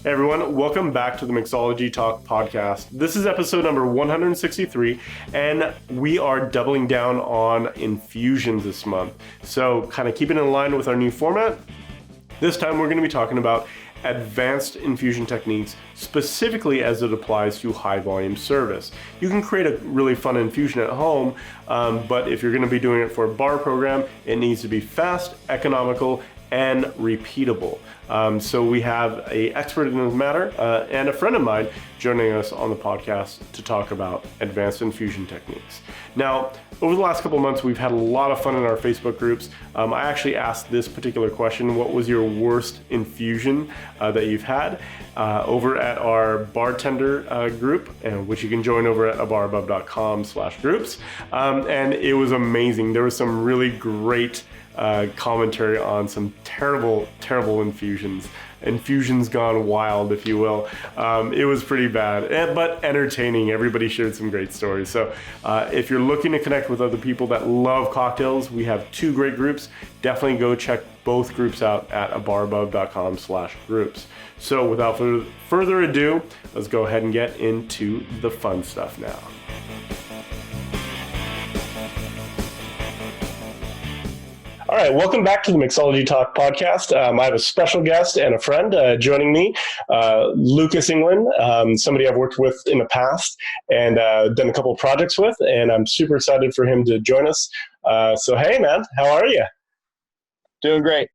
Hey everyone, welcome back to the Mixology Talk podcast. This is episode number 163, and we are doubling down on infusions this month. So kind of keeping in line with our new format, this time we're going to be talking about advanced infusion techniques, specifically as it applies to high volume service. You can create a really fun infusion at home, but if you're going to be doing it for a bar program, it needs to be fast, economical, and repeatable. So we have an expert in the matter and a friend of mine joining us on the podcast to talk about advanced infusion techniques. Now, over the last couple of months, we've had a lot of fun in our Facebook groups. I actually asked this particular question: what was your worst infusion that you've had? Over at our bartender group, which you can join over at abarabove.com/groups. And it was amazing. There was some really great commentary on some terrible infusions gone wild, if you will. It was pretty bad, but entertaining. Everybody shared some great stories. So if you're looking to connect with other people that love cocktails, we have two great groups. Definitely go check both groups out at abarabove.com/groups. So without further ado, let's go ahead and get into the fun stuff now. All right, welcome back to the Mixology Talk podcast. I have a special guest and a friend joining me, Lucas England, somebody I've worked with in the past and done a couple of projects with, and I'm super excited for him to join us. So, hey, man, how are you? Doing great.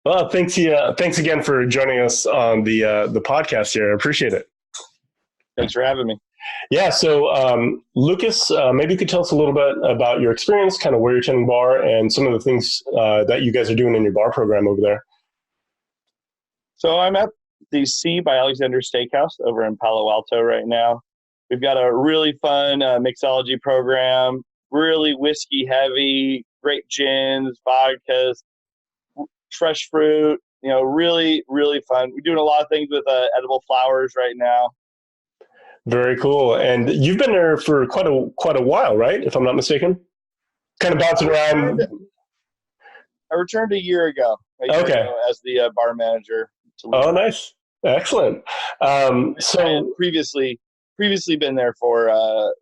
Well, thanks again for joining us on the podcast here. I appreciate it. Thanks for having me. Yeah, so Lucas, maybe you could tell us a little bit about your experience, kind of where you're tending bar, and some of the things that you guys are doing in your bar program over there. So I'm at the C by Alexander Steakhouse over in Palo Alto right now. We've got a really fun mixology program, really whiskey heavy, great gins, vodkas, fresh fruit, really, really fun. We're doing a lot of things with edible flowers right now. Very cool. And you've been there for quite a while, right? If I'm not mistaken. Kind of bouncing around. I returned a year ago as the bar manager. Oh, nice. Excellent. So previously been there for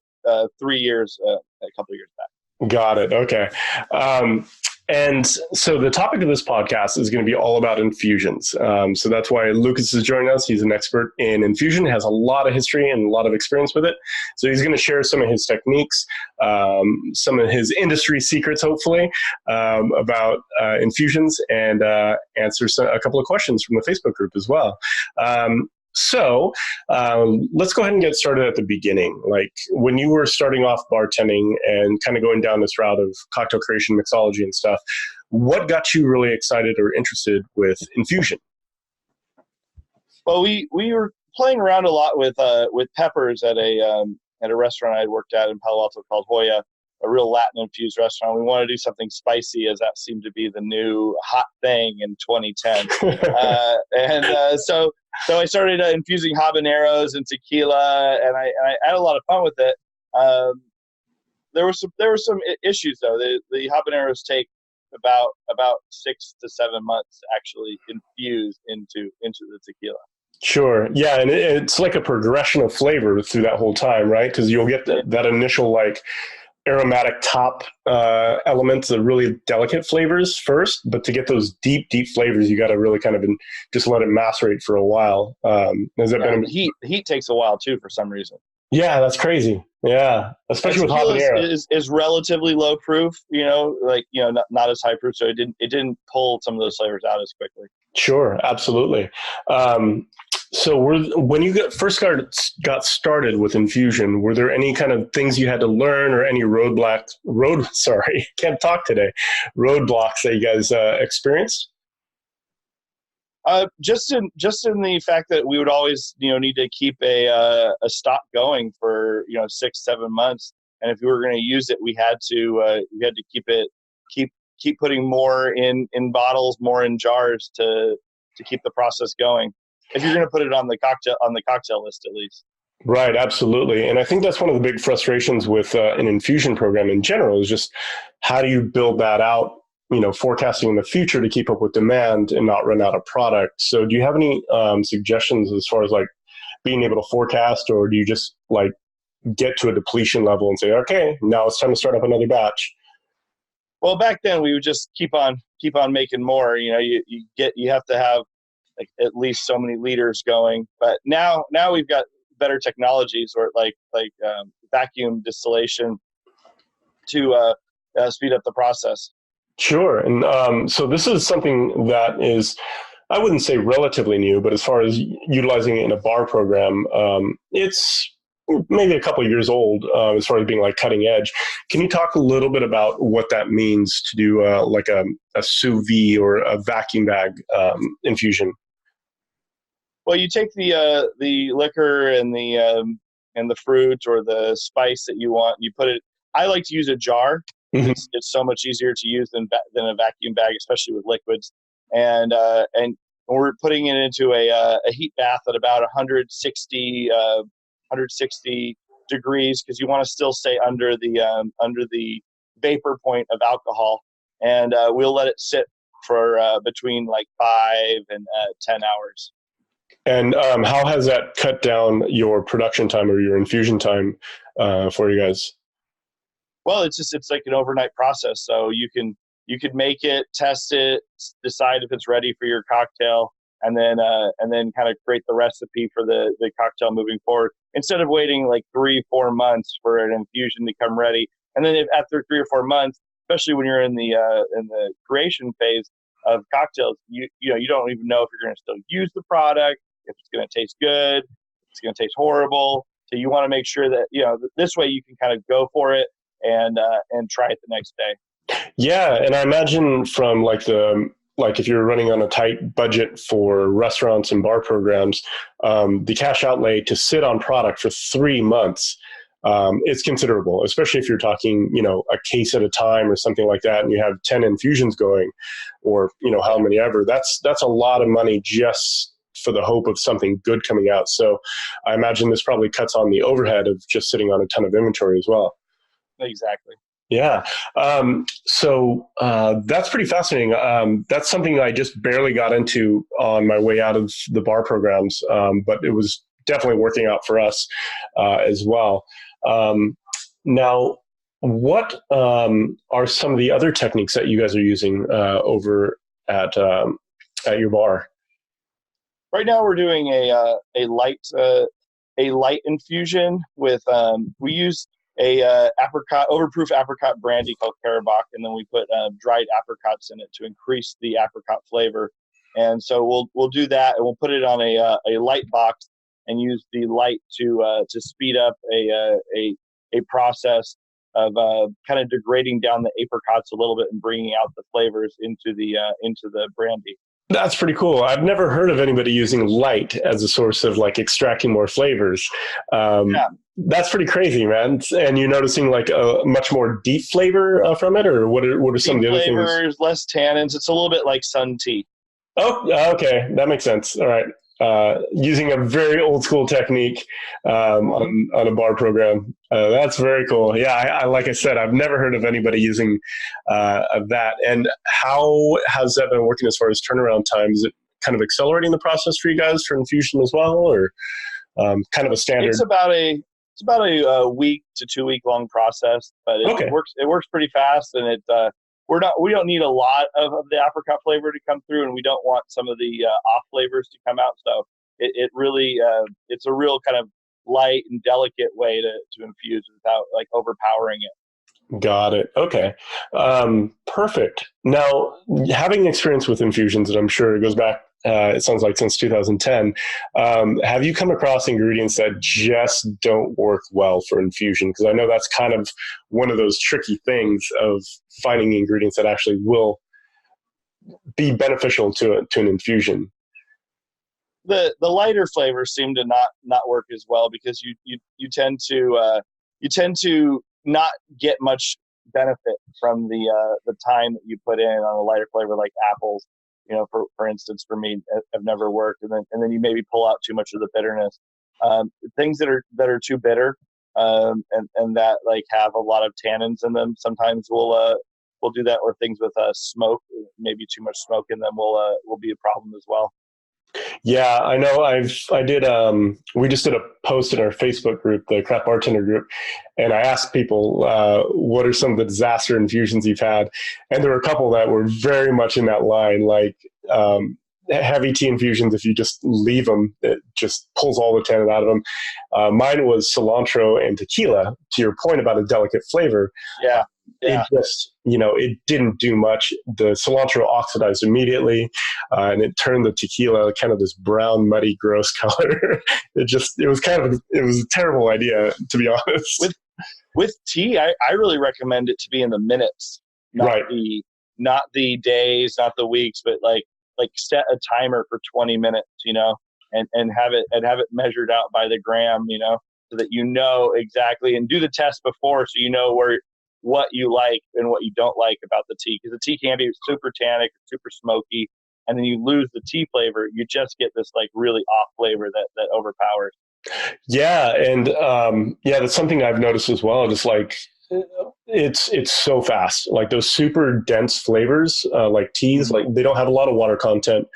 3 years, a couple of years back. Got it. Okay. And so the topic of this podcast is going to be all about infusions. So that's why Lucas is joining us. He's an expert in infusion, has a lot of history and a lot of experience with it. So he's going to share some of his techniques, some of his industry secrets, hopefully, about infusions, and answer a couple of questions from the Facebook group as well. So let's go ahead and get started at the beginning. Like when you were starting off bartending and kind of going down this route of cocktail creation, mixology and stuff, what got you really excited or interested with infusion? Well, we were playing around a lot with peppers at a restaurant I had worked at in Palo Alto called Hoya, a real Latin infused restaurant. We wanted to do something spicy, as that seemed to be the new hot thing in 2010. So I started infusing habaneros and tequila, and I had a lot of fun with it. There were some issues though. The habaneros take about 6 to 7 months to actually infuse into the tequila. Sure. Yeah, and it's like a progression of flavor through that whole time, right? Because you'll get that initial like aromatic top elements, the really delicate flavors first, but to get those deep flavors, you got to really kind of just let it macerate for a while. Heat takes a while too for some reason. Yeah, that's crazy. Yeah, especially with habanero. Is relatively low proof, not as high proof, so it didn't pull some of those flavors out as quickly. Sure, absolutely. So when you first got started with infusion, were there any kind of things you had to learn or any roadblocks that you guys experienced? Just in the fact that we would always, need to keep a stock going for, 6-7 months. And if we were going to use it, we had to keep putting more in bottles, more in jars to keep the process going. If you're going to put it on the cocktail list, at least. Right, absolutely. And I think that's one of the big frustrations with an infusion program in general is just how do you build that out forecasting in the future to keep up with demand and not run out of product. So do you have any suggestions as far as like being able to forecast, or do you just like get to a depletion level and say, okay, now it's time to start up another batch? Well, back then we would just keep on making more. You have to have like at least so many liters going. But now we've got better technologies, or like vacuum distillation to speed up the process. Sure. And so this is something that is, I wouldn't say relatively new, but as far as utilizing it in a bar program, it's maybe a couple of years old as far as being like cutting edge. Can you talk a little bit about what that means to do like a sous vide or a vacuum bag infusion? Well, you take the liquor and the fruit or the spice that you want. You put it. I like to use a jar. Mm-hmm. It's so much easier to use than a vacuum bag, especially with liquids. And we're putting it into a heat bath at about 160 degrees, because you want to still stay under the vapor point of alcohol. And we'll let it sit for between like 5 and 10 hours. And how has that cut down your production time or your infusion time for you guys? Well, it's like an overnight process. So you can make it, test it, decide if it's ready for your cocktail, and then kind of create the recipe for the cocktail moving forward. Instead of waiting like 3-4 months for an infusion to come ready, and then after 3 or 4 months, especially when you're in the creation phase of cocktails, you don't even know if you're going to still use the product, if it's going to taste good, if it's going to taste horrible. So you want to make sure that this way you can kind of go for it and try it the next day. Yeah, and I imagine from like if you're running on a tight budget for restaurants and bar programs, the cash outlay to sit on product for 3 months, it's considerable, especially if you're talking, a case at a time or something like that, and you have 10 infusions going, or how many ever. That's a lot of money just for the hope of something good coming out. So I imagine this probably cuts on the overhead of just sitting on a ton of inventory as well. Exactly. Yeah. So that's pretty fascinating. That's something I just barely got into on my way out of the bar programs, but it was definitely working out for us as well. Now, what are some of the other techniques that you guys are using over at your bar? Right now, we're doing a light infusion with we use a overproof apricot brandy called Karabach, and then we put dried apricots in it to increase the apricot flavor. And so we'll do that, and we'll put it on a light box and use the light to speed up a process of kind of degrading down the apricots a little bit and bringing out the flavors into the brandy. That's pretty cool. I've never heard of anybody using light as a source of like extracting more flavors. Yeah. That's pretty crazy, man. And you're noticing like a much more deep flavor from it, or what are some Deep of the other flavors, things? less tannins. It's a little bit like sun tea. Oh, okay. That makes sense. All right. Using a very old school technique on a bar program. That's very cool. Yeah, I like I said, I've never heard of anybody using that. And how has that been working as far as turnaround time? Is it kind of accelerating the process for you guys for infusion as well, or kind of a standard? It's about a week to 2 week long process, but it works pretty fast, and we don't need a lot of the apricot flavor to come through, and we don't want some of the off flavors to come out. So it really it's a real kind of light and delicate way to infuse without like overpowering it. Got it. Okay. Perfect. Now, having experience with infusions, and I'm sure it goes back, it sounds like since 2010, have you come across ingredients that just don't work well for infusion? Because I know that's kind of one of those tricky things of finding ingredients that actually will be beneficial to an infusion. The lighter flavors seem to not work as well, because you tend to not get much benefit from the time that you put in on a lighter flavor like apples. For instance, for me, have never worked, and then you maybe pull out too much of the bitterness. Things that are too bitter, and that like have a lot of tannins in them, sometimes will we'll do that, or things with smoke, maybe too much smoke in them will be a problem as well. Yeah, I know. We just did a post in our Facebook group, the Craft Bartender group, and I asked people, what are some of the disaster infusions you've had? And there were a couple that were very much in that line, like heavy tea infusions. If you just leave them, it just pulls all the tannin out of them. Mine was cilantro and tequila. To your point about a delicate flavor, Yeah. it just, it didn't do much. The cilantro oxidized immediately, and it turned the tequila kind of this brown, muddy, gross color. It was a terrible idea, to be honest. With tea, I really recommend it to be in the minutes, not the days, not the weeks, but like set a timer for 20 minutes, and have it measured out by the gram, so that exactly, and do the test before, so what you like and what you don't like about the tea, because the tea can be super tannic, super smoky, and then you lose the tea flavor. You just get this like really off flavor that overpowers. Yeah, and that's something I've noticed as well. Just like it's so fast. Like those super dense flavors, like teas, like they don't have a lot of water content.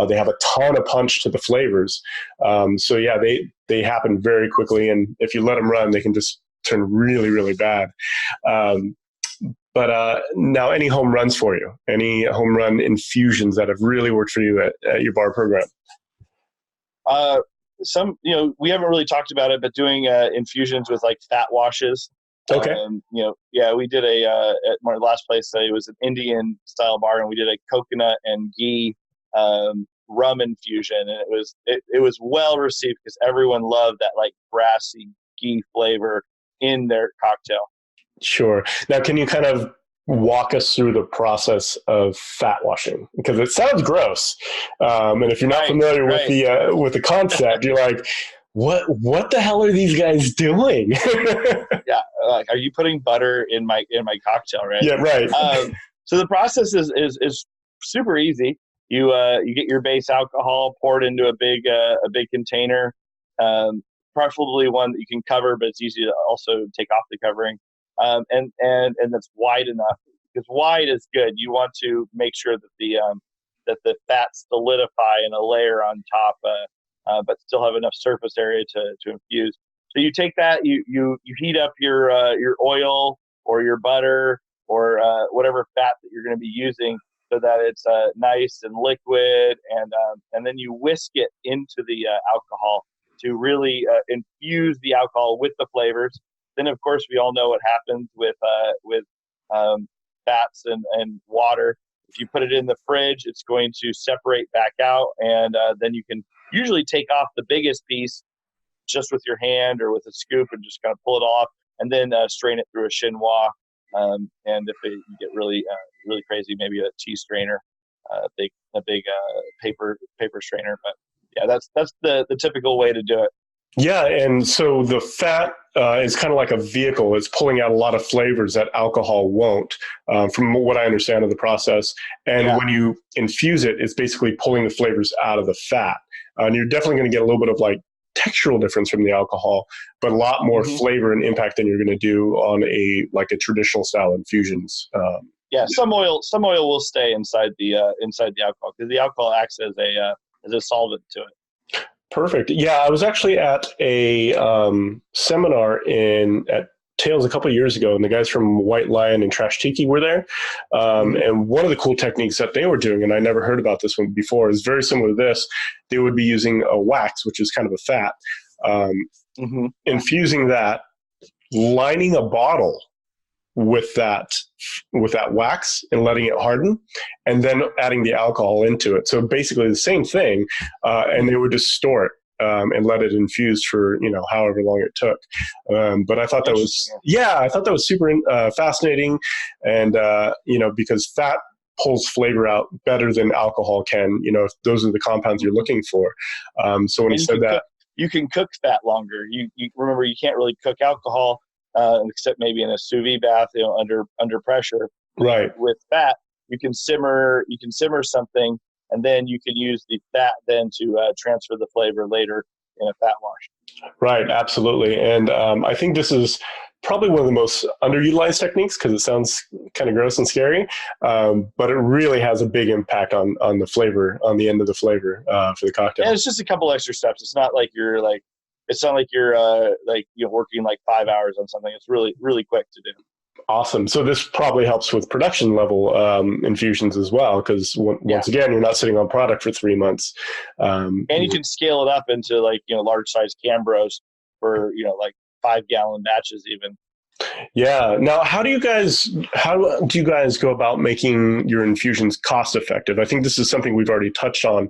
They have a ton of punch to the flavors. So yeah, they happen very quickly, and if you let them run, they can just turn really, really bad. But now, any home runs for you? Any home run infusions that have really worked for you at your bar program? We haven't really talked about it, but doing infusions with like fat washes. Okay. We did at my last place, it was an Indian style bar, and we did a coconut and ghee rum infusion, and it was well received because everyone loved that like brassy ghee flavor in their cocktail. Sure. Now, can you kind of walk us through the process of fat washing? Because it sounds gross, and if you're not familiar with the concept, you're like, what the hell are these guys doing? Yeah, are you putting butter in my cocktail, right? Yeah, right. So the process is super easy. You get your base alcohol poured into a big container, preferably one that you can cover, but it's easy to also take off the covering. And that's wide enough, because wide is good. You want to make sure that the fats solidify in a layer on top, but still have enough surface area to infuse. So you take that, you heat up your oil or your butter or whatever fat that you're going to be using, so that it's nice and liquid, and then you whisk it into the alcohol to really infuse the alcohol with the flavors. Then, of course, we all know what happens with fats and water. If you put it in the fridge, it's going to separate back out, and then you can usually take off the biggest piece just with your hand or with a scoop and just kind of pull it off, and then strain it through a chinois. And if you get really crazy, maybe a tea strainer, a big paper strainer. But yeah, that's the typical way to do it. Yeah, and so the fat is kind of like a vehicle. It's pulling out a lot of flavors that alcohol won't, from what I understand of the process. And when you infuse it, it's basically pulling the flavors out of the fat. And you're definitely going to get a little bit of like textural difference from the alcohol, but a lot more flavor and impact than you're going to do on a traditional style infusions. Some oil will stay inside the alcohol, because the alcohol acts as a solvent to it. Perfect. Yeah, I was actually at a seminar at Tales a couple of years ago, and the guys from White Lion and Trash Tiki were there. And one of the cool techniques that they were doing, and I never heard about this one before, is very similar to this. They would be using a wax, which is kind of a fat, infusing that, lining a bottle with that wax and letting it harden, and then adding the alcohol into it. So basically the same thing, and they would just store it and let it infuse for however long it took. But I thought that was super fascinating, and because fat pulls flavor out better than alcohol can. If those are the compounds you're looking for. So when you said that, you can cook fat longer. You remember, you can't really cook alcohol. Except maybe in a sous vide bath, under pressure. Right. With fat, you can simmer something, and then you can use the fat then to transfer the flavor later in a fat wash. Right, absolutely. And I think this is probably one of the most underutilized techniques because it sounds kind of gross and scary, but it really has a big impact on the flavor, on the end of the flavor for the cocktail. And it's just a couple extra steps. It's not like you're working like 5 hours on something. It's really, really quick to do. Awesome. So this probably helps with production level infusions as well, because once again, you're not sitting on product for 3 months. And you can scale it up into large size Cambros for, like 5-gallon batches even. Yeah. Now, how do you guys go about making your infusions cost effective? I think this is something we've already touched on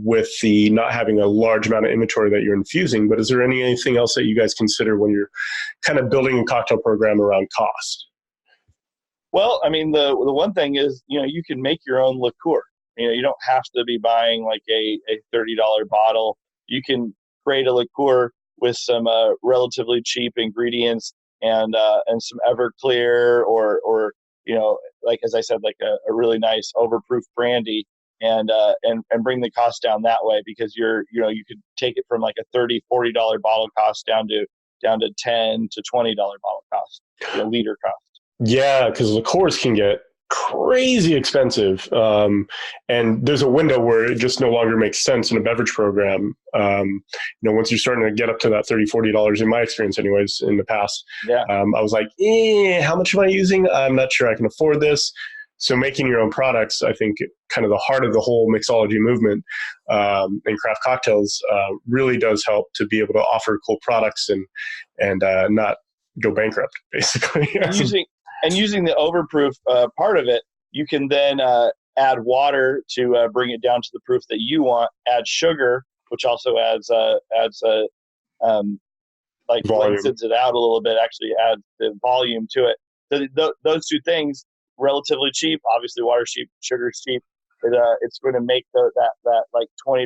with the not having a large amount of inventory that you're infusing, but is there anything else that you guys consider when you're kind of building a cocktail program around cost? Well, I mean, the one thing is, you can make your own liqueur. You don't have to be buying like a $30 bottle. You can create a liqueur with some relatively cheap ingredients and some Everclear or like, as I said, like a really nice overproof brandy and bring the cost down that way, because you could take it from like a $30-$40 bottle cost down to $10 to $20 bottle cost, liter cost. Yeah, because liqueurs can get crazy expensive. And there's a window where it just no longer makes sense in a beverage program. Once you're starting to get up to that $30-$40, in my experience anyways, in the past, I was like, how much am I using? I'm not sure I can afford this. So making your own products, I think kind of the heart of the whole mixology movement and craft cocktails really does help to be able to offer cool products and not go bankrupt, basically. Using the overproof part of it, you can then add water to bring it down to the proof that you want. Add sugar, which also adds lengthens it out a little bit. Actually, adds the volume to it. So those two things, relatively cheap. Obviously, water's cheap, sugar's cheap. It's going to make that like $20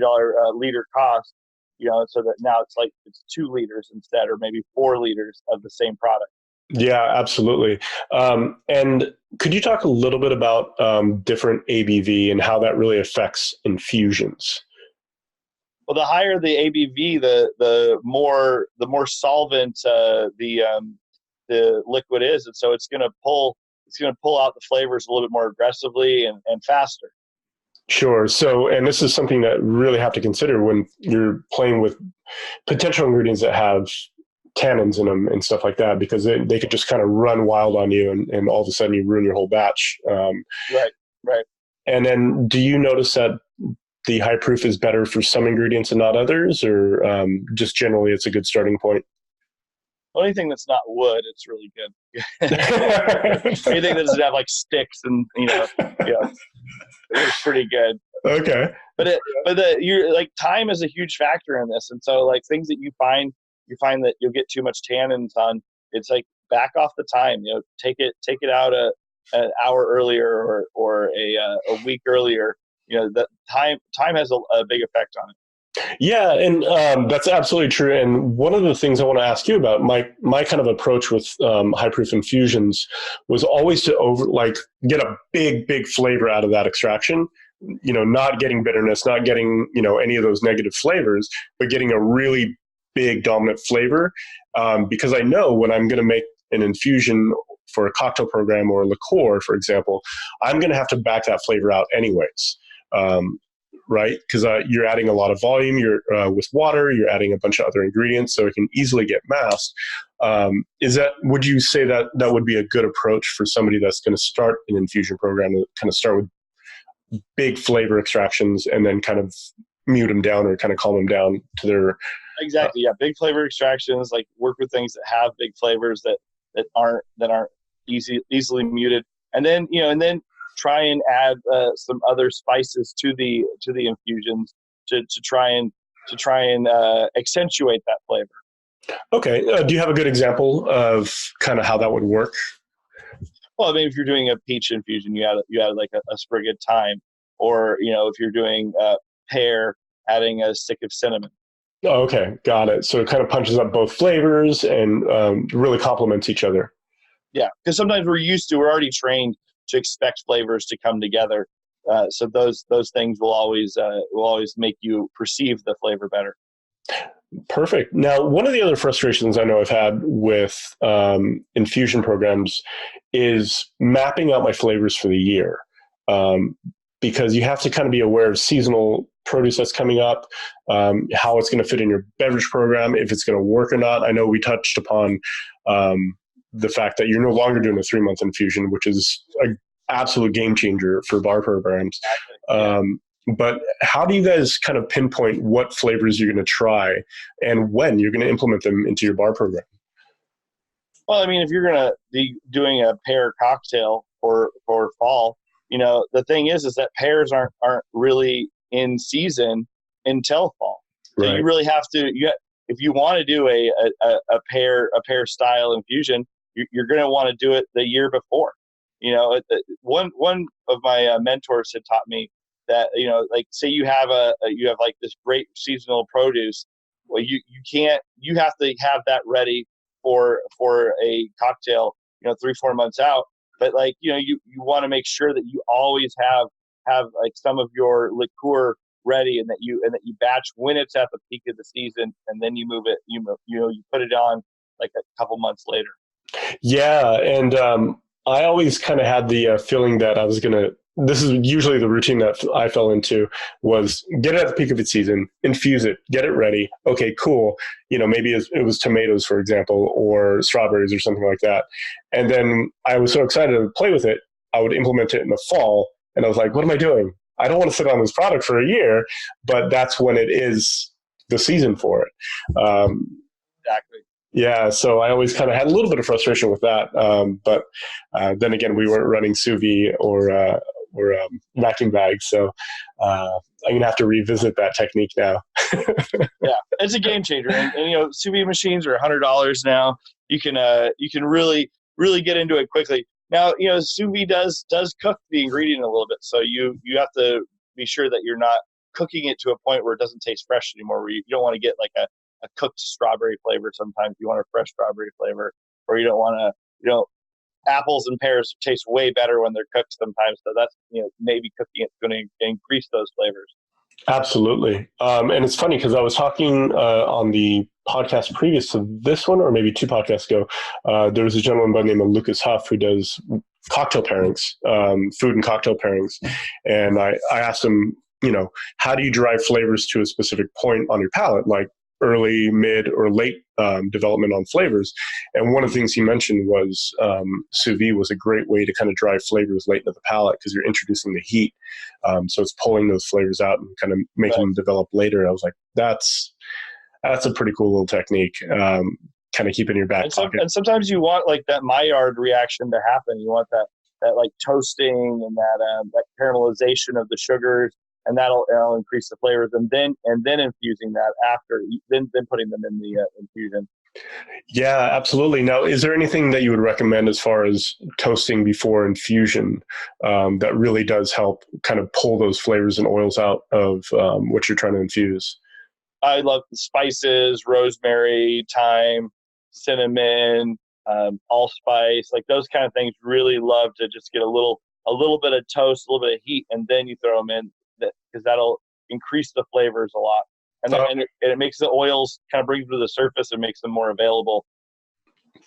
liter cost. So that now it's 2 liters instead, or maybe 4 liters of the same product. Yeah, absolutely. And could you talk a little bit about different ABV and how that really affects infusions? Well, the higher the ABV, the more solvent the liquid is, and so it's going to pull out the flavors a little bit more aggressively and faster. Sure. So, and this is something that really have to consider when you're playing with potential ingredients that have tannins in them and stuff like that, because they could just kind of run wild on you and all of a sudden you ruin your whole batch. Right. And then do you notice that the high proof is better for some ingredients and not others, or just generally it's a good starting point? Anything that's not wood, it's really good. Anything that doesn't have like sticks and it's pretty good. Okay. But you're like, time is a huge factor in this, and so like things that you find that you'll get too much tannins on, it's like back off the time. Take it out an hour earlier or a week earlier. That time has a big effect on it. Yeah, and that's absolutely true. And one of the things I want to ask you about, my kind of approach with high proof infusions was always to get a big flavor out of that extraction. Not getting bitterness, not getting any of those negative flavors, but getting a really big dominant flavor. Because I know when I'm going to make an infusion for a cocktail program or a liqueur, for example, I'm going to have to back that flavor out anyways. Right? Because you're adding a lot of volume. You're with water. You're adding a bunch of other ingredients, so it can easily get masked. Would you say that would be a good approach for somebody that's going to start an infusion program, to kind of start with big flavor extractions and then kind of mute them down or kind of calm them down to their exactly big flavor extractions, like work with things that have big flavors that aren't easily muted, and then try and add some other spices to the infusions to try and accentuate that flavor. Okay. Do you have a good example of kind of how that would work? Well, I mean, if you're doing a peach infusion, you add like a sprig of thyme, or if you're doing pear, adding a stick of cinnamon. Oh, okay, got it. So it kind of punches up both flavors and really complements each other. Yeah, because sometimes we're already trained to expect flavors to come together. So those things will always make you perceive the flavor better. Perfect. Now, one of the other frustrations I know I've had with infusion programs is mapping out my flavors for the year, um, because you have to kind of be aware of seasonal produce that's coming up, how it's going to fit in your beverage program, if it's going to work or not. I know we touched upon um, the fact that you're no longer doing a 3-month infusion, which is an absolute game changer for bar programs. Yeah. But how do you guys kind of pinpoint what flavors you're going to try and when you're going to implement them into your bar program? Well, I mean, if you're gonna be doing a pear cocktail for fall, the thing is that pears aren't really in season until fall. So Right. you really have to if you want to do a pear style infusion, you're gonna want to do it the year before. One of my mentors had taught me that like say you have like this great seasonal produce. Well, you have to have that ready for a cocktail 3-4 months out, but like you want to make sure that you always have like some of your liqueur ready, and that you batch when it's at the peak of the season, and then you move it, you put it on like a couple months later. Yeah, and I always kind of had the feeling that I was gonna. This is usually the routine that I fell into was get it at the peak of its season, infuse it, get it ready. Okay, cool. Maybe it was tomatoes, for example, or strawberries or something like that. And then I was so excited to play with it, I would implement it in the fall, and I was like, "What am I doing? I don't want to sit on this product for a year." But that's when it is the season for it. Exactly. Yeah, so I always kind of had a little bit of frustration with that, but then again, we weren't running sous vide or vacuum bags, so I'm gonna have to revisit that technique now. Yeah, it's a game changer, and sous vide machines are $100 now. You can really get into it quickly. Now sous vide does cook the ingredient a little bit, so you have to be sure that you're not cooking it to a point where it doesn't taste fresh anymore. Where you don't want to get like a cooked strawberry flavor. Sometimes you want a fresh strawberry flavor, or you don't want to apples and pears taste way better when they're cooked sometimes. So that's maybe cooking it's going to increase those flavors. Absolutely, and it's funny because I was talking on the podcast previous to this one, or maybe 2 podcasts ago. There was a gentleman by the name of Lucas Huff who does cocktail pairings, food and cocktail pairings, and I asked him, how do you drive flavors to a specific point on your palate, like early, mid, or late development on flavors. And one of the things he mentioned was sous vide was a great way to kind of drive flavors late into the palate because you're introducing the heat. So it's pulling those flavors out and kind of making them develop later. I was like, that's a pretty cool little technique. Kind of keep in your back pocket. And sometimes you want like that Maillard reaction to happen. You want that like toasting and that caramelization of the sugars, and that'll increase the flavors, and then infusing that after, then putting them in the infusion. Yeah, absolutely. Now, is there anything that you would recommend as far as toasting before infusion that really does help kind of pull those flavors and oils out of what you're trying to infuse? I love the spices, rosemary, thyme, cinnamon, allspice, like those kind of things. Really love to just get a little bit of toast, a little bit of heat, and then you throw them in, because that'll increase the flavors a lot. And it makes the oils kind of brings them to the surface and makes them more available.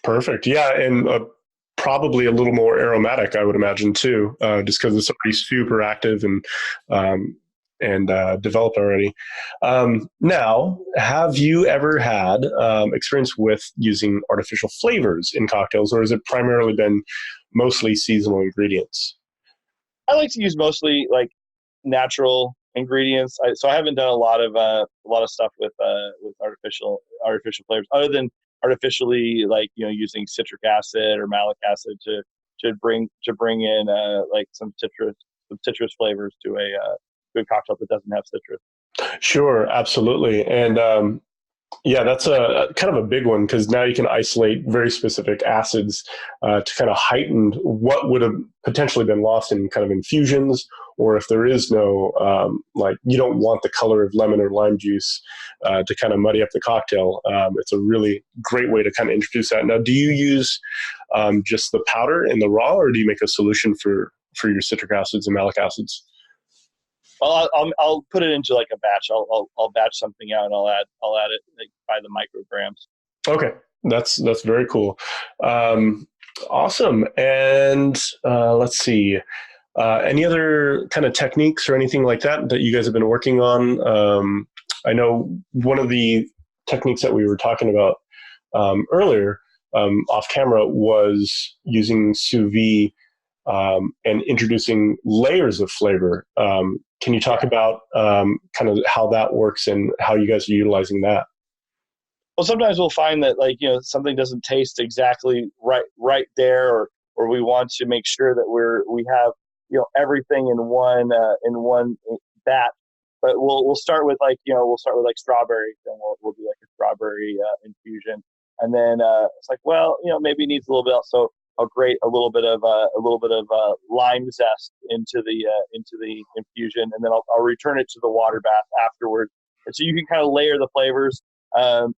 Perfect. Yeah, and probably a little more aromatic, I would imagine too, just because it's already super active and developed already. Now, have you ever had experience with using artificial flavors in cocktails, or has it primarily been mostly seasonal ingredients? I like to use mostly like natural ingredients. So I haven't done a lot of stuff with artificial flavors, other than artificially like using citric acid or malic acid to bring in like some citrus flavors to a cocktail that doesn't have citrus. Sure, absolutely, and yeah, that's a kind of a big one because now you can isolate very specific acids to kind of heighten what would have potentially been lost in kind of infusions, or if there is no, like you don't want the color of lemon or lime juice to kind of muddy up the cocktail. It's a really great way to kind of introduce that. Now, do you use just the powder in the raw, or do you make a solution for your citric acids and malic acids? I'll put it into like a batch. I'll batch something out and I'll add it like by the micrograms. Okay, that's very cool. Awesome. And let's see. Any other kind of techniques or anything like that you guys have been working on? I know one of the techniques that we were talking about earlier off camera was using sous vide and introducing layers of flavor. Can you talk about kind of how that works and how you guys are utilizing that? Well, sometimes we'll find that something doesn't taste exactly right there, or we want to make sure that we have everything in one batch. But we'll start with strawberries, and we'll do like a strawberry infusion, and then it's like, well, maybe it needs a little bit else, so I'll grate a little bit of lime zest into the infusion, and then I'll return it to the water bath afterward, and so you can kind of layer the flavors.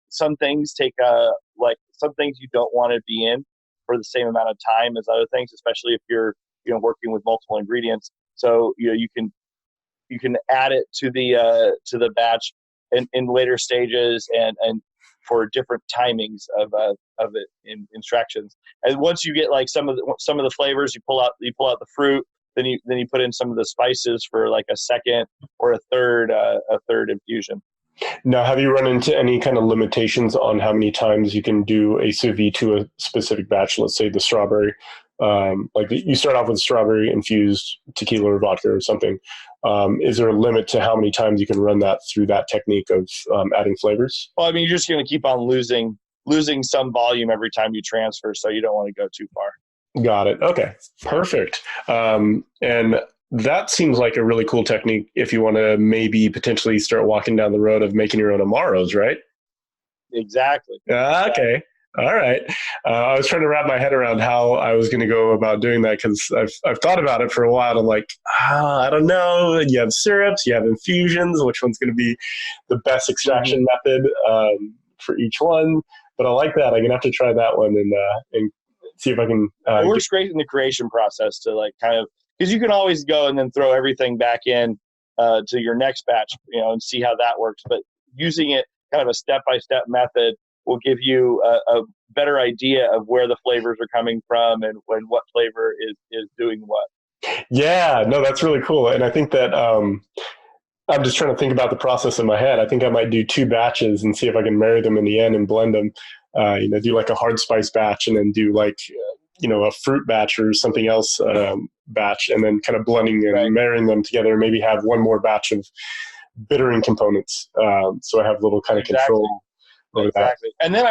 Some things take some things you don't want to be in for the same amount of time as other things, especially if you're working with multiple ingredients. So you can add it to the batch in later stages and for different timings of it in instructions. And once you get like some of the flavors, you pull out the fruit, then you put in some of the spices for like a second or a third infusion. Now, have you run into any kind of limitations on how many times you can do a sous vide to a specific batch? Let's say the strawberry, like you start off with strawberry infused tequila or vodka or something. Is there a limit to how many times you can run that through that technique of adding flavors? Well, I mean, you're just going to keep on losing some volume every time you transfer, so you don't want to go too far. Got it. Okay, perfect. And that seems like a really cool technique if you want to maybe potentially start walking down the road of making your own Amaros, right? Exactly. Okay. All right. I was trying to wrap my head around how I was going to go about doing that because I've thought about it for a while. I'm like, I don't know. You have syrups, you have infusions. Which one's going to be the best extraction method for each one? But I like that. I'm going to have to try that one and see if I can. It works great in the creation process to like kind of, because you can always go and then throw everything back in to your next batch, and see how that works. But using it kind of a step-by-step method will give you a better idea of where the flavors are coming from and what flavor is doing what. Yeah, no, that's really cool. And I think that I'm just trying to think about the process in my head. I think I might do 2 batches and see if I can marry them in the end and blend them. Do like a hard spice batch and then do like a fruit batch or something else batch, and then kind of blending and marrying them together. Maybe have one more batch of bittering components, so I have a little kind of control over that. And then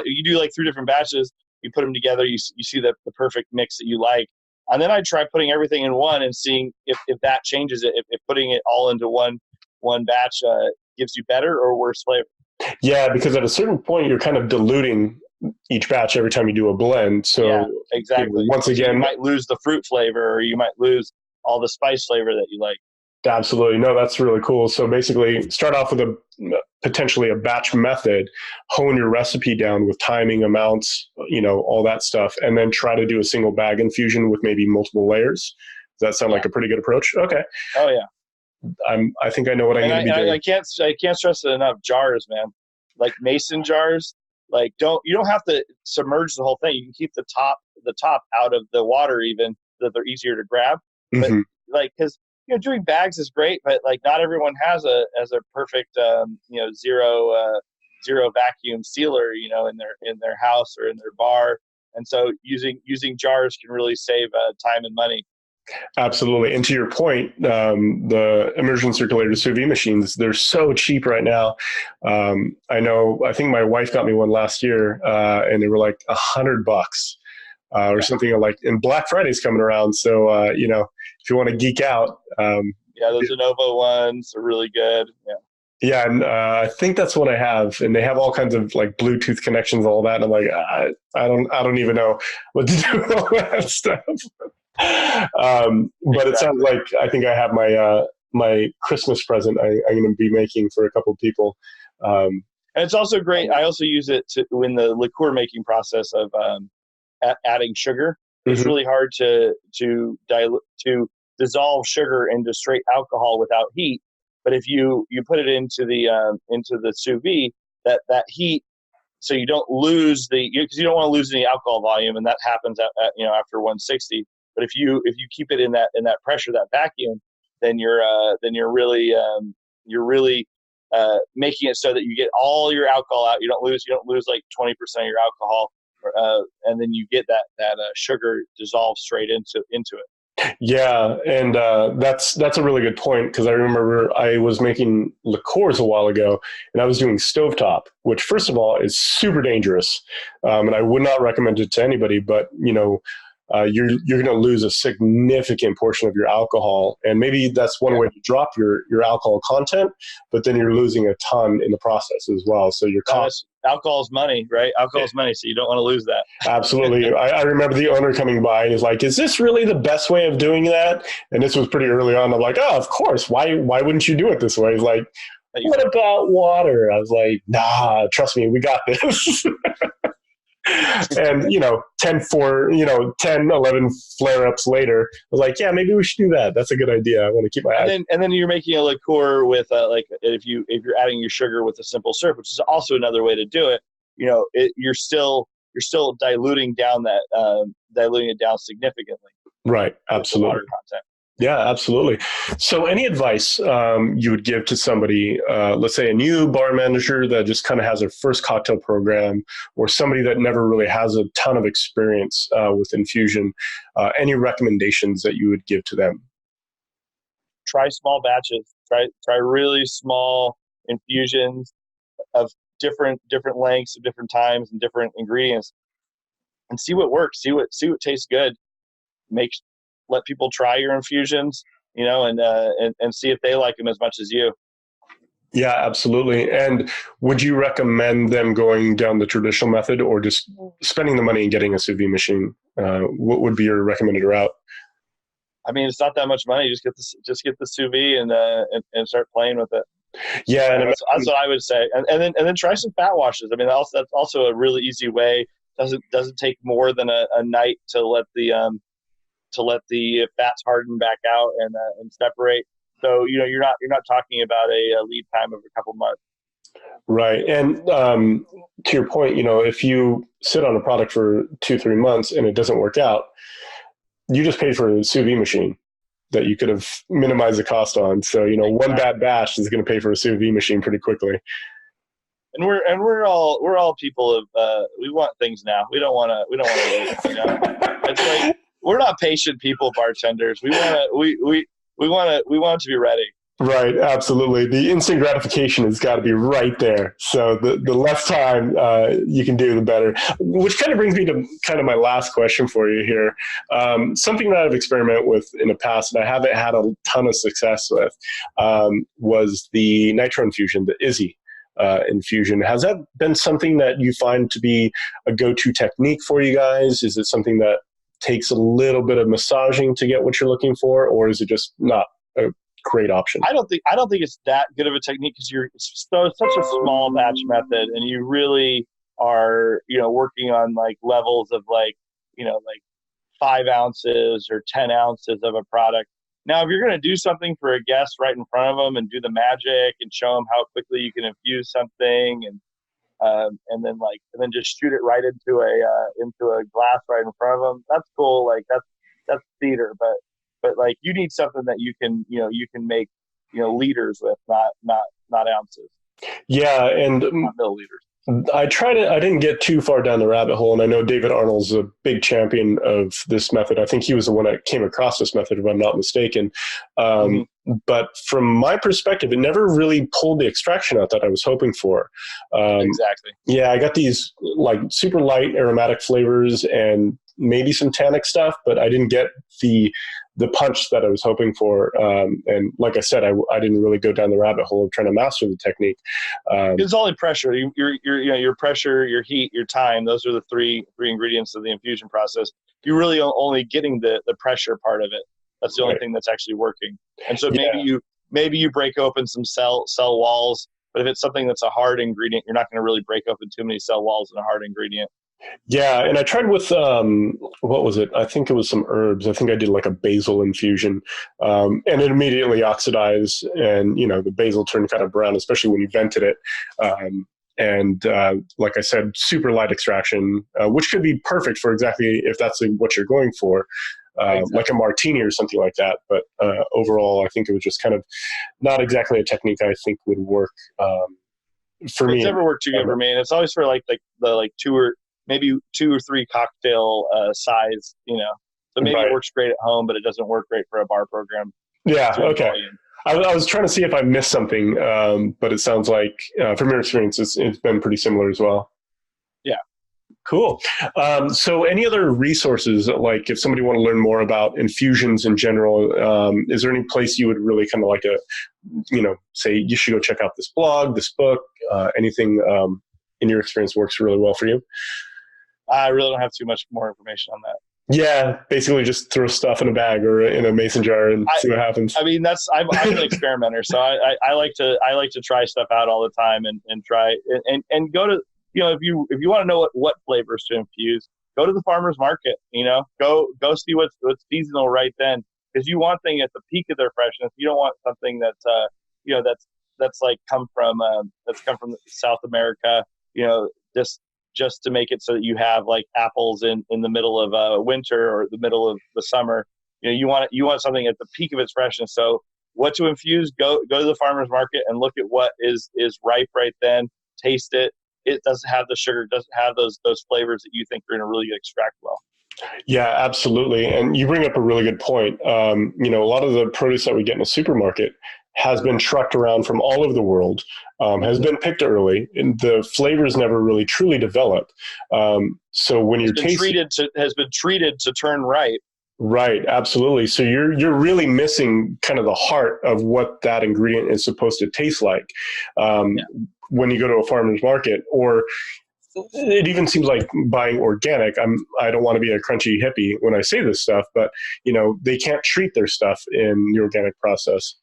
you do like 3 different batches. You put them together. You see the perfect mix that you like. And then I try putting everything in one and seeing if that changes it. If putting it all into one batch gives you better or worse flavor. Yeah, because at a certain point, you're kind of diluting each batch every time you do a blend. So yeah, exactly. Once again, you might lose the fruit flavor, or you might lose all the spice flavor that you like. Absolutely. No, that's really cool. So basically start off with potentially a batch method, hone your recipe down with timing, amounts, all that stuff, and then try to do a single bag infusion with maybe multiple layers. Does that sound like a pretty good approach? Okay. Oh yeah. I think I know what I'm going to be doing. I can't stress it enough. Jars, man, like mason jars. Like you don't have to submerge the whole thing. You can keep the top out of the water, even so that they're easier to grab. But because doing bags is great, but like not everyone has a perfect zero vacuum sealer in their house or in their bar, and so using jars can really save time and money. Absolutely. And to your point, the immersion circulator sous vide machines, they're so cheap right now. I think my wife got me one last year and they were like $100 or something like, and Black Friday's coming around. So, if you want to geek out. Those Lenovo ones are really good. Yeah. Yeah, and I think that's what I have, and they have all kinds of like Bluetooth connections, all that. And I'm like, I don't even know what to do with all that stuff. But It sounds like I think I have my Christmas present I'm going to be making for a couple of people. And it's also great. I also use it in the liqueur making process of adding sugar. It's really hard to dissolve sugar into straight alcohol without heat. But if you put it into the sous vide, that heat, so you don't lose because you don't want to lose any alcohol volume, and that happens at after 160. But if you keep it in that pressure, that vacuum, then you're really making it so that you get all your alcohol out. You don't lose like 20% of your alcohol, and then you get that sugar dissolved straight into it. Yeah, and that's a really good point, because I remember I was making liqueurs a while ago, and I was doing stovetop, which first of all is super dangerous, and I would not recommend it to anybody. But you're going to lose a significant portion of your alcohol, and maybe that's one way to drop your alcohol content, but then you're losing a ton in the process as well. So your cost. Alcohol is money, right? Alcohol is money, so you don't want to lose that. Absolutely. I remember the owner coming by and he's like, "Is this really the best way of doing that?" And this was pretty early on. I'm like, "Oh, of course. Why wouldn't you do it this way?" He's like, "What about water?" I was like, "Nah, trust me, we got this." And 10, 11 flare-ups later, I was like, "Yeah, maybe we should do that. That's a good idea. I want to keep my eyes." And then you're making a liqueur with if you're adding your sugar with a simple syrup, which is also another way to do it. You're still diluting it down significantly. Right. Absolutely. Water content. Yeah, absolutely. So any advice you would give to somebody, let's say a new bar manager that just kind of has their first cocktail program, or somebody that never really has a ton of experience with infusion, any recommendations that you would give to them? Try small batches. Try really small infusions of different lengths, of different times, and different ingredients, and see what works. See what tastes good. Let people try your infusions, and see if they like them as much as you. Yeah, absolutely. And would you recommend them going down the traditional method, or just spending the money and getting a sous vide machine? What would be your recommended route? I mean, it's not that much money. Just get the sous vide and start playing with it. Yeah, and that's what I would say. And then try some fat washes. I mean, that's also a really easy way. Doesn't take more than a night to let the fats harden back out and separate. So you're not talking about a lead time of a couple months. Right. And to your point, if you sit on a product for 2-3 months and it doesn't work out, you just paid for a sous vide machine that you could have minimized the cost on. So exactly. One bad batch is going to pay for a sous vide machine pretty quickly. And we're all people of we want things now. We don't want to wait. It's like, we're not patient people, bartenders. We want it to be ready. Right, absolutely. The instant gratification has got to be right there. So the less time you can do, the better. Which kind of brings me to kind of my last question for you here. Something that I've experimented with in the past and I haven't had a ton of success with was the nitro infusion, the Izzy infusion. Has that been something that you find to be a go-to technique for you guys? Is it something that takes a little bit of massaging to get what you're looking for, or is it just not a great option? I don't think it's that good of a technique, because it's such a small batch method, and you really are working on like levels of like 5 ounces or 10 ounces of a product. Now, if you're going to do something for a guest right in front of them and do the magic and show them how quickly you can infuse something, and then just shoot it right into a glass right in front of them, that's cool. Like that's theater, but like you need something that you can make liters with, not ounces. Yeah, and not milliliters. I didn't get too far down the rabbit hole, and I know David Arnold's a big champion of this method. I think he was the one that came across this method, if I'm not mistaken. But from my perspective, it never really pulled the extraction out that I was hoping for. Exactly. Yeah, I got these like super light aromatic flavors and maybe some tannic stuff, but I didn't get the punch that I was hoping for. And like I said, I didn't really go down the rabbit hole of trying to master the technique. It's only pressure. Your pressure, your heat, your time. Those are the three ingredients of the infusion process. You're really only getting the pressure part of it. That's the only thing that's actually working. And so maybe you break open some cell walls, but if it's something that's a hard ingredient, you're not going to really break open too many cell walls in a hard ingredient. Yeah, and I tried with what was it? I think it was some herbs. I think I did like a basil infusion, and it immediately oxidized, and the basil turned kind of brown, especially when you vented it. And like I said, super light extraction, which could be perfect for exactly if that's what you're going for, Exactly. like a martini or something like that. But overall, I think it was just kind of not exactly a technique I think would work for It's me. never worked too good for me, and it's always for like the like maybe two or three cocktail size, So maybe it Right. works great at home, but it doesn't work great for a bar program Yeah. doing Okay. volume. I was trying to see if I missed something, but it sounds like from your experience, it's been pretty similar as well. Yeah. Cool. So, any other resources, like if somebody want to learn more about infusions in general, is there any place you would really kind of like say you should go check out this blog, this book, anything in your experience works really well for you? I really don't have too much more information on that. Yeah, basically just throw stuff in a bag or in a mason jar and see what happens. I mean, I'm an experimenter, so I like to try stuff out all the time and try and go to if you want to know what flavors to infuse, go to the farmers market. Go see what's seasonal right then, because you want things at the peak of their freshness. You don't want something that's that's like come from South America. Just to make it so that you have like apples in the middle of winter or the middle of the summer. You want something at the peak of its freshness. So what to infuse? Go to the farmer's market and look at what is ripe right then. Taste it. It doesn't have the sugar. Doesn't have those flavors that you think are going to really extract well. Yeah, absolutely. And you bring up a really good point. A lot of the produce that we get in a supermarket has been trucked around from all over the world, has been picked early, and the flavors never really truly develop. So when you're tasting, has been treated to turn ripe. right, absolutely. So you're really missing kind of the heart of what that ingredient is supposed to taste like when you go to a farmer's market, or it even seems like buying organic. I don't want to be a crunchy hippie when I say this stuff, but they can't treat their stuff in the organic process.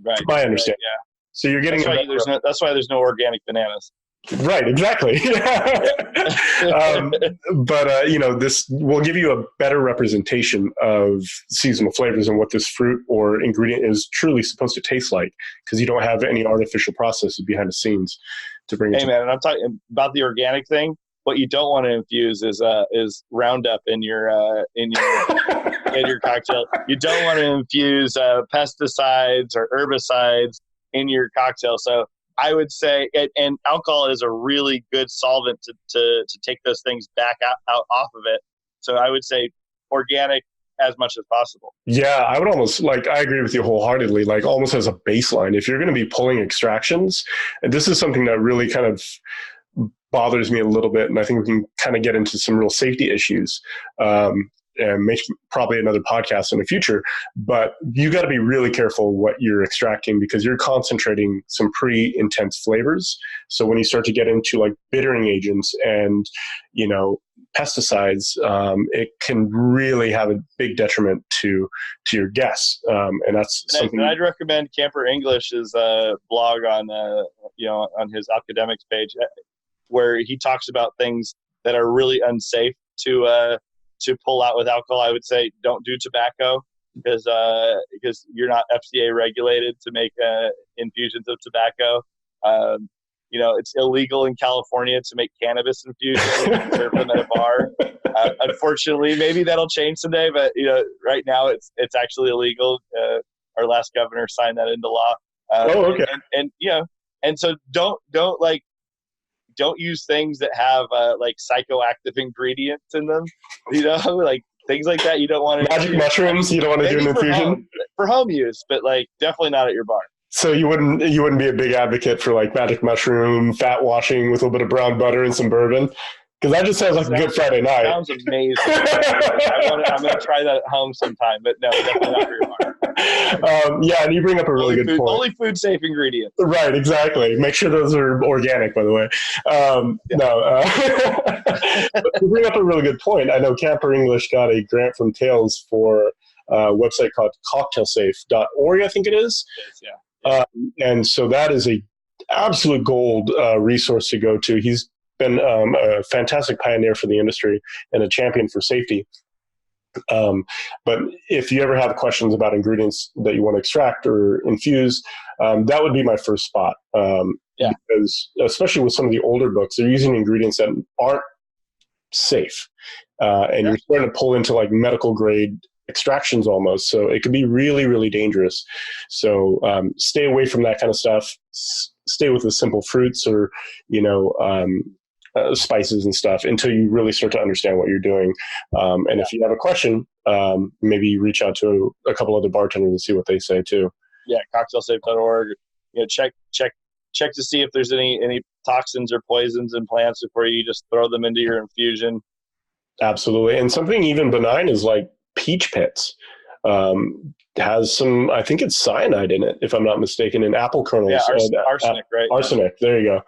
Right. From my understanding. Right, yeah. So you're getting that's why there's no organic bananas. Right, exactly. But this will give you a better representation of seasonal flavors and what this fruit or ingredient is truly supposed to taste like, because you don't have any artificial processes behind the scenes to bring it. Hey, man, and I'm talking about the organic thing. What you don't want to infuse is Roundup in your in your cocktail. You don't want to infuse pesticides or herbicides in your cocktail. So I would say, and alcohol is a really good solvent to take those things back out off of it. So I would say organic as much as possible. Yeah, I would almost I agree with you wholeheartedly, like almost as a baseline. If you're going to be pulling extractions, and this is something that really kind of bothers me a little bit, and I think we can kind of get into some real safety issues. And make probably another podcast in the future, but you got to be really careful what you're extracting, because you're concentrating some pretty intense flavors. So when you start to get into like bittering agents and, pesticides, it can really have a big detriment to your guests. And that's something I'd recommend Camper English's blog on on his academics page, where he talks about things that are really unsafe to pull out with alcohol. I would say don't do tobacco, because you're not FCA regulated to make infusions of tobacco. It's illegal in California to make cannabis infusions and serve them at a bar. Unfortunately, maybe that'll change someday, but right now it's actually illegal. Our last governor signed that into law. okay. And so don't use things that have like psychoactive ingredients in them, like things like that. You don't want to magic mushrooms. You don't want to do an infusion for home use, but like definitely not at your bar. So you wouldn't be a big advocate for like magic mushroom fat washing with a little bit of brown butter and some bourbon? Because that just sounds like a good Friday night. Sounds amazing. I'm going to try that at home sometime, but no, definitely not for your bar. Yeah, and you bring up a really good point. Only food safe ingredients. Right, exactly. Make sure those are organic, by the way. But you bring up a really good point. I know Camper English got a grant from Tails for a website called cocktailsafe.org, I think it is. Yeah. And so that is a absolute gold resource to go to. He's been a fantastic pioneer for the industry and a champion for safety. But if you ever have questions about ingredients that you want to extract or infuse, that would be my first spot. Because especially with some of the older books, they're using ingredients that aren't safe. And you're starting to pull into like medical grade extractions almost. So it could be really, really dangerous. So stay away from that kind of stuff. Stay with the simple fruits or, spices and stuff until you really start to understand what you're doing. And if you have a question, maybe reach out to a couple other bartenders and see what they say too. Yeah, cocktailsafe.org. Check to see if there's any toxins or poisons in plants before you just throw them into your infusion. Absolutely. And something even benign is like peach pits. Has some, I think it's cyanide in it, if I'm not mistaken, in apple kernels. Yeah, arsenic, right? Arsenic, there you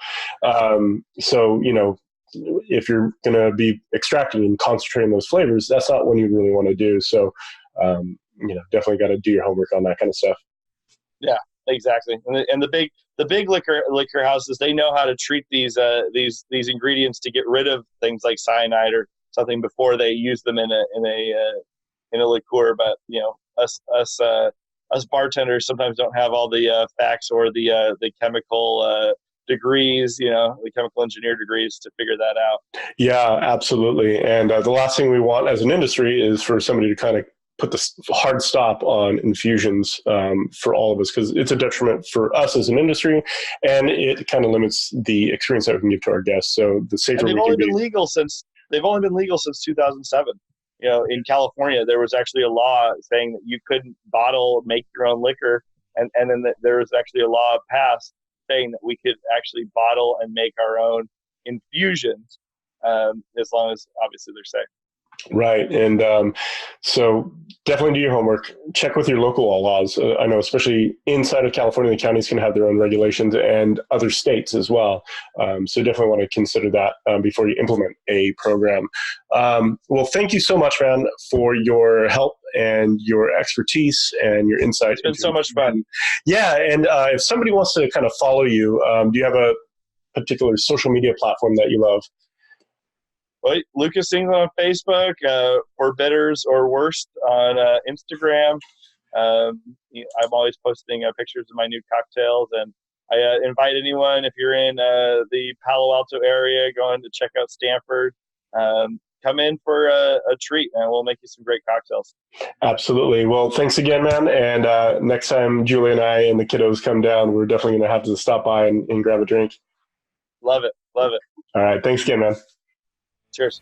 go. So, if you're going to be extracting and concentrating those flavors, that's not what you really want to do. So, definitely got to do your homework on that kind of stuff. Yeah, exactly. And the big liquor houses, they know how to treat these ingredients to get rid of things like cyanide or something before they use them in a liqueur. But us bartenders sometimes don't have all the facts or the chemical degrees, the chemical engineer degrees to figure that out. Yeah, absolutely. And the last thing we want as an industry is for somebody to kind of put the hard stop on infusions for all of us, because it's a detriment for us as an industry, and it kind of limits the experience that we can give to our guests. So the safer they've only been legal since 2007. In California, there was actually a law saying that you couldn't make your own liquor, and then there was actually a law passed saying that we could actually bottle and make our own infusions, as long as obviously they're safe. Right. And so definitely do your homework. Check with your local laws. I know, especially inside of California, the counties can have their own regulations and other states as well. So definitely want to consider that before you implement a program. Well, thank you so much, man, for your help and your expertise and your insight. It's been so much fun. Yeah. And if somebody wants to kind of follow you, do you have a particular social media platform that you love? Well, Lucas England on Facebook, or Bitters or Worst on Instagram. I'm always posting pictures of my new cocktails, and I invite anyone, if you're in the Palo Alto area, going to check out Stanford, come in for a treat, and we'll make you some great cocktails. Absolutely. Well, thanks again, man. And next time Julie and I and the kiddos come down, we're definitely going to have to stop by and grab a drink. Love it. Love it. All right. Thanks again, man. Cheers.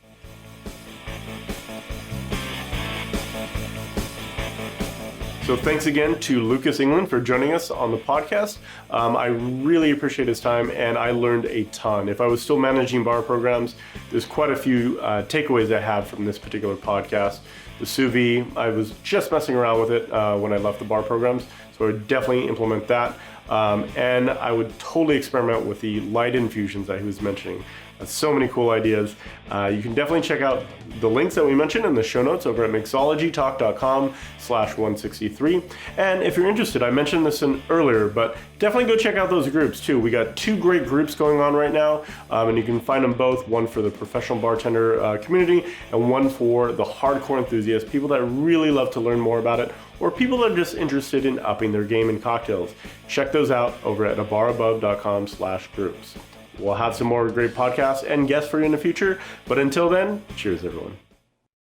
So thanks again to Lucas England for joining us on the podcast. I really appreciate his time, and I learned a ton. If I was still managing bar programs, there's quite a few takeaways I had from this particular podcast. The sous vide, I was just messing around with it when I left the bar programs, so I would definitely implement that. And I would totally experiment with the light infusions that he was mentioning. So many cool ideas. You can definitely check out the links that we mentioned in the show notes over at mixologytalk.com/163. And if you're interested, I mentioned this earlier, but definitely go check out those groups too. We got 2 great groups going on right now, and you can find them both, one for the professional bartender community and one for the hardcore enthusiasts, people that really love to learn more about it, or people that are just interested in upping their game in cocktails. Check those out over at abarabove.com/groups. We'll have some more great podcasts and guests for you in the future. But until then, cheers, everyone.